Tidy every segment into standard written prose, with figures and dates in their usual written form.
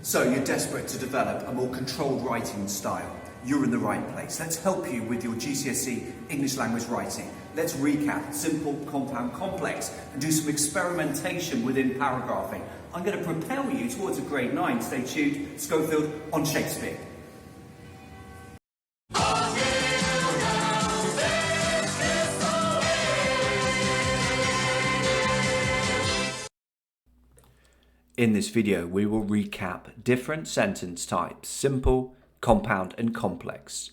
So you're desperate to develop a more controlled writing style. You're in the right place. Let's help you with your GCSE English language writing. Let's recap simple, compound, complex and do some experimentation within paragraphing. I'm going to propel you towards a grade 9. Stay tuned. Schofield on Shakespeare. In this video, we will recap different sentence types, simple, compound and complex.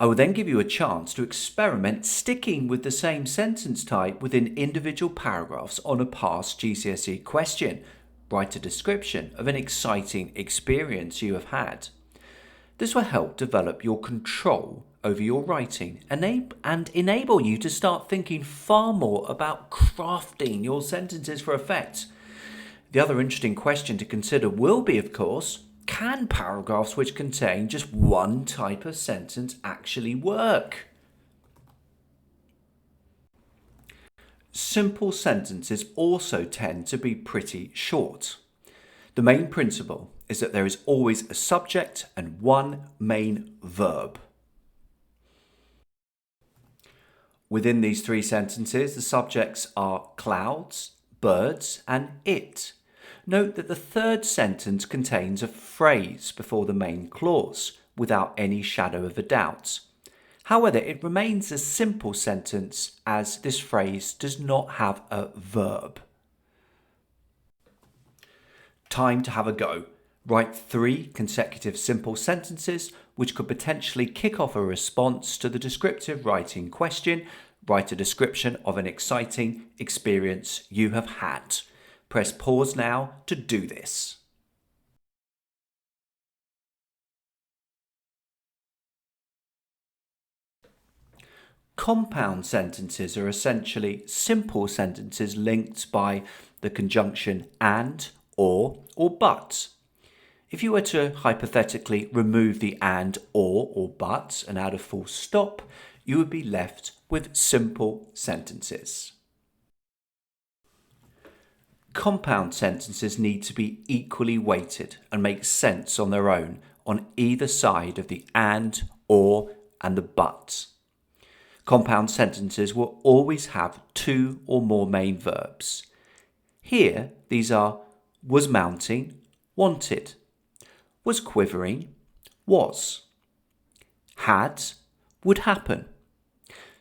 I will then give you a chance to experiment sticking with the same sentence type within individual paragraphs on a past GCSE question. Write a description of an exciting experience you have had. This will help develop your control over your writing and enable you to start thinking far more about crafting your sentences for effect. The other interesting question to consider will be, of course, can paragraphs which contain just one type of sentence actually work? Simple sentences also tend to be pretty short. The main principle is that there is always a subject and one main verb. Within these three sentences, the subjects are clouds, birds, and it. Note that the third sentence contains a phrase before the main clause, without any shadow of a doubt. However, it remains a simple sentence as this phrase does not have a verb. Time to have a go. Write 3 consecutive simple sentences which could potentially kick off a response to the descriptive writing question. Write a description of an exciting experience you have had. Press pause now to do this. Compound sentences are essentially simple sentences linked by the conjunction and, or but. If you were to hypothetically remove the and, or but and add a full stop, you would be left with simple sentences. Compound sentences need to be equally weighted and make sense on their own on either side of the and, or, and the but. Compound sentences will always have 2 or more main verbs. Here, these are was mounting, wanted, was quivering, was, had, would happen.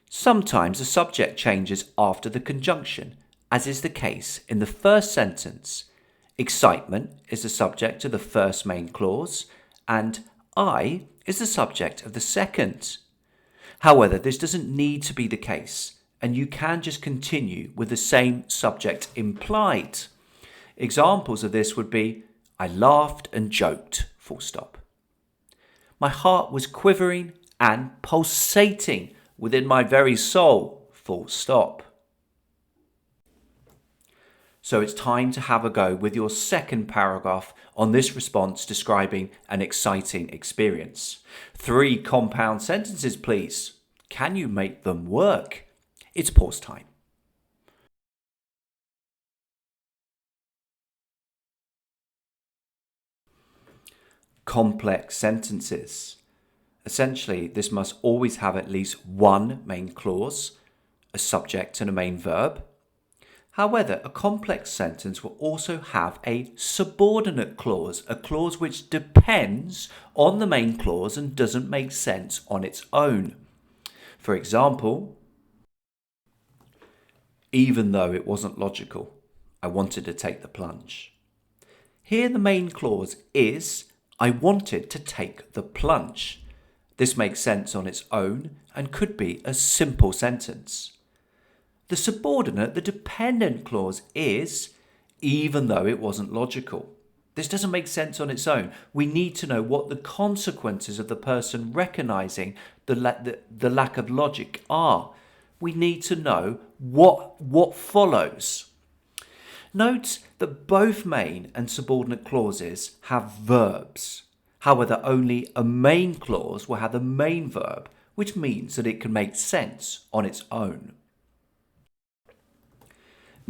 Sometimes the subject changes after the conjunction, as is the case in the first sentence. Excitement is the subject of the first main clause, and I is the subject of the second. However, this doesn't need to be the case, and you can just continue with the same subject implied. Examples of this would be, I laughed and joked, full stop. My heart was quivering and pulsating within my very soul, full stop. So it's time to have a go with your second paragraph on this response describing an exciting experience. 3 compound sentences, please. Can you make them work? It's pause time. Complex sentences. Essentially, this must always have at least one main clause, a subject and a main verb. However, a complex sentence will also have a subordinate clause, a clause which depends on the main clause and doesn't make sense on its own. For example, even though it wasn't logical, I wanted to take the plunge. Here the main clause is, I wanted to take the plunge. This makes sense on its own and could be a simple sentence. The subordinate, the dependent clause is, even though it wasn't logical. This doesn't make sense on its own. We need to know what the consequences of the person recognizing the lack of logic are. We need to know what follows. Note that both main and subordinate clauses have verbs. However, only a main clause will have the main verb, which means that it can make sense on its own.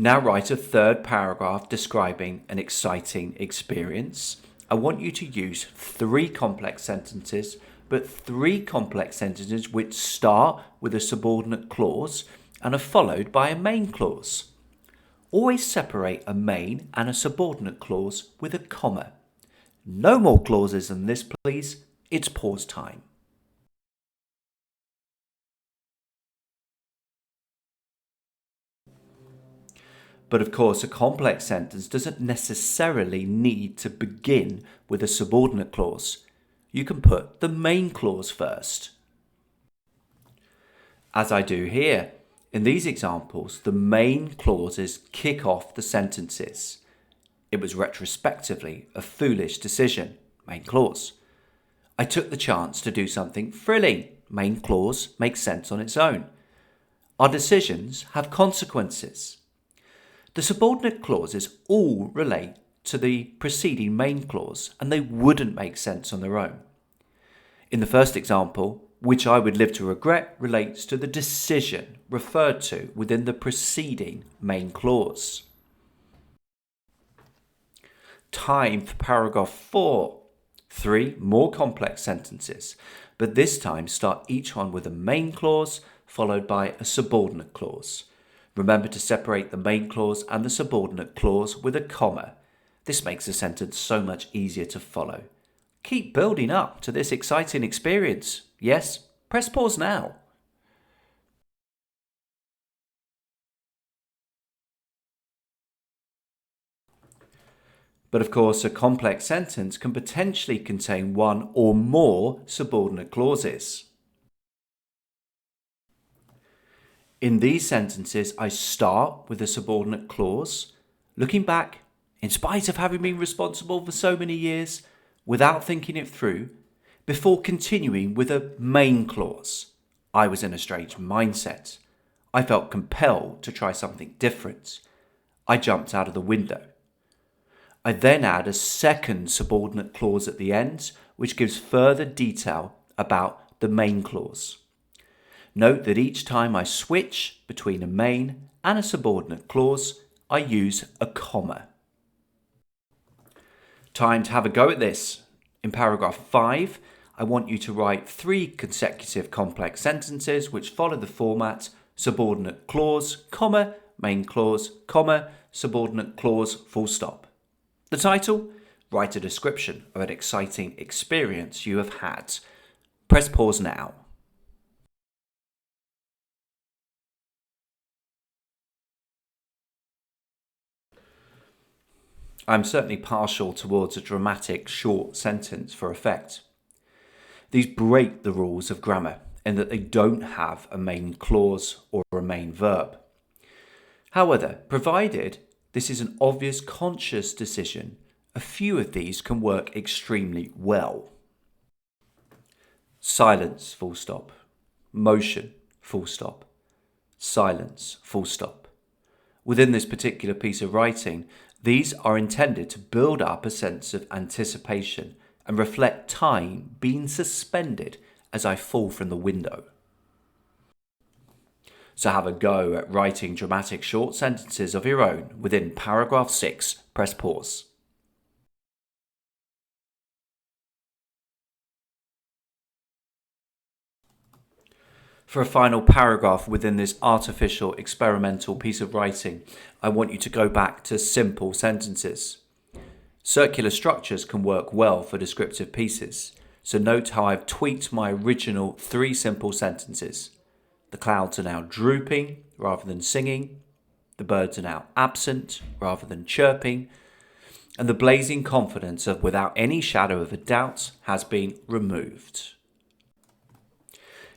Now write a third paragraph describing an exciting experience. I want you to use 3 complex sentences, but 3 complex sentences which start with a subordinate clause and are followed by a main clause. Always separate a main and a subordinate clause with a comma. No more clauses than this, please. It's pause time. But of course, a complex sentence doesn't necessarily need to begin with a subordinate clause. You can put the main clause first. As I do here, in these examples, the main clauses kick off the sentences. It was retrospectively a foolish decision, main clause. I took the chance to do something thrilling, main clause makes sense on its own. Our decisions have consequences. The subordinate clauses all relate to the preceding main clause, and they wouldn't make sense on their own. In the first example, which I would live to regret, relates to the decision referred to within the preceding main clause. Time for paragraph 4. 3 more complex sentences, but this time start each one with a main clause followed by a subordinate clause. Remember to separate the main clause and the subordinate clause with a comma. This makes the sentence so much easier to follow. Keep building up to this exciting experience. Yes, press pause now. But of course, a complex sentence can potentially contain one or more subordinate clauses. In these sentences, I start with a subordinate clause, looking back, in spite of having been responsible for so many years, without thinking it through, before continuing with a main clause. I was in a strange mindset. I felt compelled to try something different. I jumped out of the window. I then add a second subordinate clause at the end, which gives further detail about the main clause. Note that each time I switch between a main and a subordinate clause, I use a comma. Time to have a go at this. In paragraph 5, I want you to write 3 consecutive complex sentences which follow the format subordinate clause, comma, main clause, comma, subordinate clause, full stop. The title? Write a description of an exciting experience you have had. Press pause now. I'm certainly partial towards a dramatic short sentence for effect. These break the rules of grammar in that they don't have a main clause or a main verb. However, provided this is an obvious conscious decision, a few of these can work extremely well. Silence, full stop. Motion, full stop. Silence, full stop. Within this particular piece of writing, these are intended to build up a sense of anticipation and reflect time being suspended as I fall from the window. So have a go at writing dramatic short sentences of your own within paragraph 6. Press pause. For a final paragraph within this artificial experimental piece of writing, I want you to go back to simple sentences. Circular structures can work well for descriptive pieces, so note how I've tweaked my original 3 simple sentences. The clouds are now drooping rather than singing, the birds are now absent rather than chirping, and the blazing confidence of without any shadow of a doubt has been removed.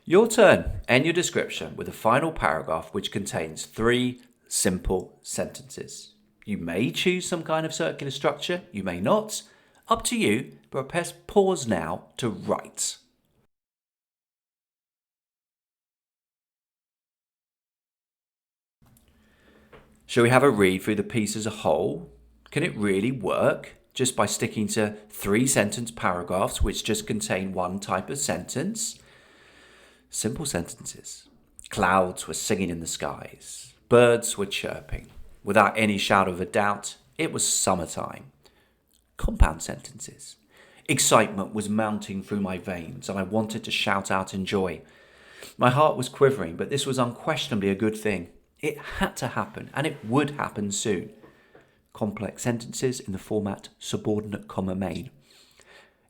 Your turn. End your description with a final paragraph which contains 3 simple sentences. You may choose some kind of circular structure, you may not. Up to you, but press pause now to write. Shall we have a read through the piece as a whole? Can it really work just by sticking to 3 sentence paragraphs which just contain one type of sentence? Simple sentences. Clouds were singing in the skies. Birds were chirping. Without any shadow of a doubt, it was summertime. Compound sentences. Excitement was mounting through my veins, and I wanted to shout out in joy. My heart was quivering, but this was unquestionably a good thing. It had to happen, and it would happen soon. Complex sentences in the format subordinate comma main.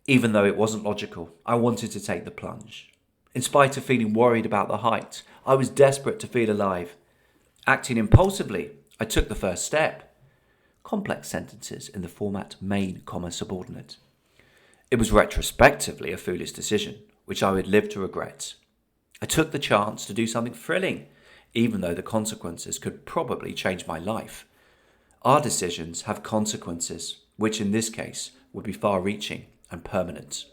Even though it wasn't logical, I wanted to take the plunge. In spite of feeling worried about the height, I was desperate to feel alive. Acting impulsively, I took the first step. Complex sentences in the format main comma subordinate. It was retrospectively a foolish decision, which I would live to regret. I took the chance to do something thrilling, even though the consequences could probably change my life. Our decisions have consequences, which in this case would be far-reaching and permanent.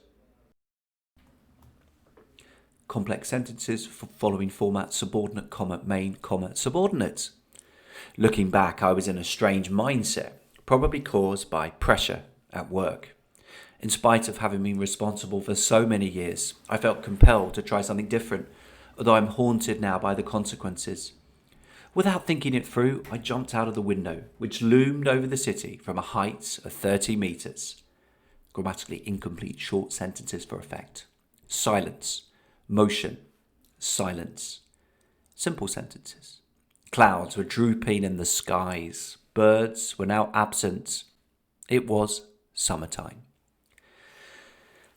Complex sentences following format subordinate comma main comma subordinate. Looking back, I was in a strange mindset, probably caused by pressure at work. In spite of having been responsible for so many years, I felt compelled to try something different, although I'm haunted now by the consequences. Without thinking it through, I jumped out of the window, which loomed over the city from a height of 30 metres. Grammatically incomplete short sentences for effect. Silence, motion, silence. Simple sentences. Clouds were drooping in the skies. Birds were now absent. It was summertime.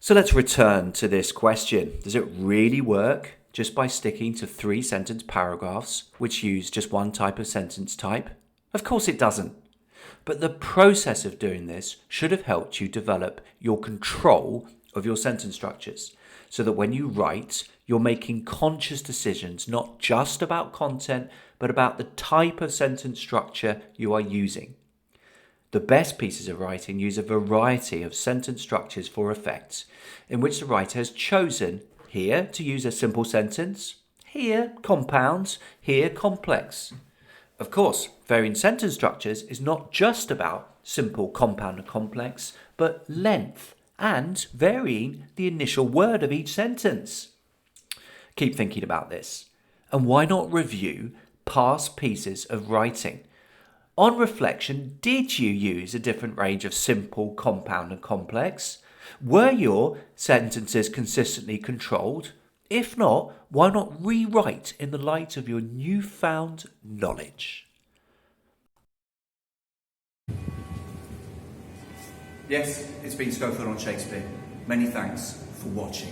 So let's return to this question. Does it really work just by sticking to 3-sentence paragraphs which use just one type of sentence type? Of course it doesn't. But the process of doing this should have helped you develop your control of your sentence structures, so that when you write, you're making conscious decisions not just about content, but about the type of sentence structure you are using. The best pieces of writing use a variety of sentence structures for effect, in which the writer has chosen here to use a simple sentence, here compounds, here complex. Of course, varying sentence structures is not just about simple, compound and complex, but length and varying the initial word of each sentence. Keep thinking about this. And why not review past pieces of writing? On reflection, did you use a different range of simple, compound and complex? Were your sentences consistently controlled? If not, why not rewrite in the light of your newfound knowledge? Yes, it's been Schofield on Shakespeare. Many thanks for watching.